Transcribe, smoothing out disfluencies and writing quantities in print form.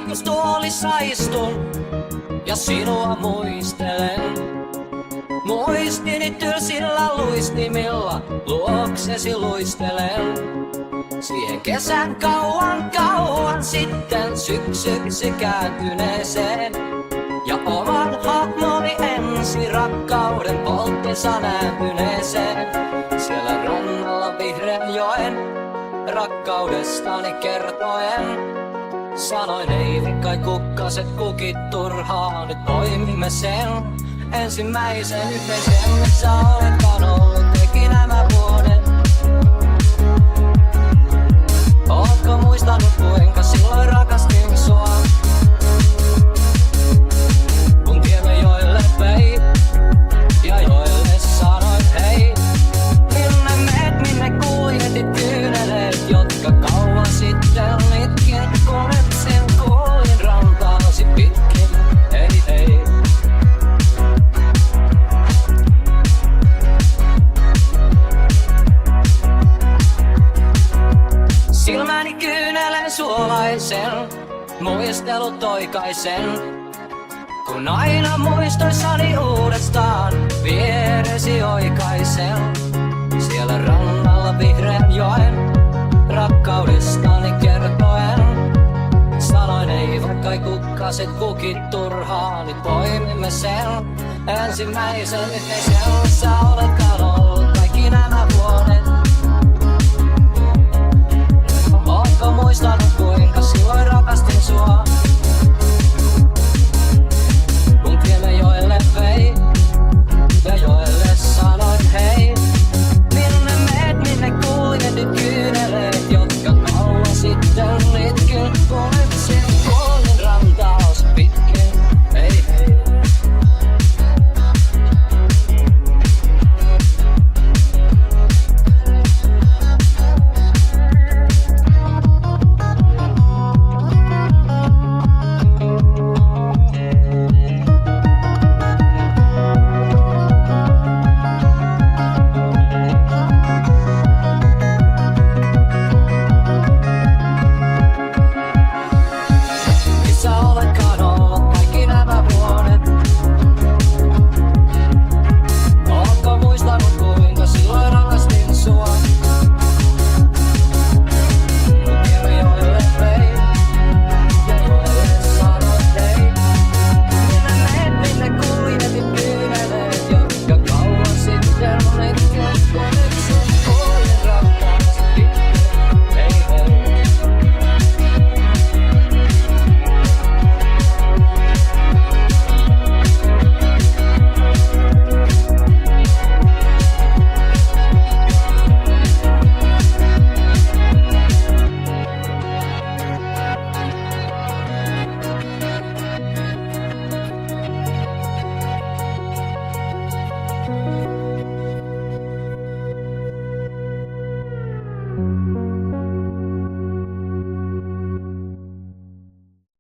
Pikkustuolissa istun ja sinua muistelen. Muistini tylsillä luistimilla luoksesi luistelen. Siihen kesän kauan sitten syksyksi kääntyneeseen. Ja oman hahmoni ensi rakkauden polttessa nääntyneeseen. Siellä rannalla vihreän joen rakkaudestani kertoen. Sanoin ei kai kukkaset kukit turhaan, nyt poimimme sen ensimmäisen yhteisen, missä oletkaan ollut teki nämä vuodet. Ootko muistanut kuinka silloin rakastin sua? Kun tiemme joille vei ja joille sanoit hei. Minne meet, minne kuljetit kyyneleet, jotka kauan sitten itkin, kun etsin kuulin rantaasi pitkin. Hei hei. Silmäni kyynelen suolaisen, muistelut oikaisen. Kun aina muistoissani uudestaan vieresi oikaisen. Siellä rannalla vihreän joen rakkaudestani kertoen. Sanoin ei kai kukkaset kukit turhaan, nyt poimimme sen ensimmäisen yhteisen, missä oletkaan ollut.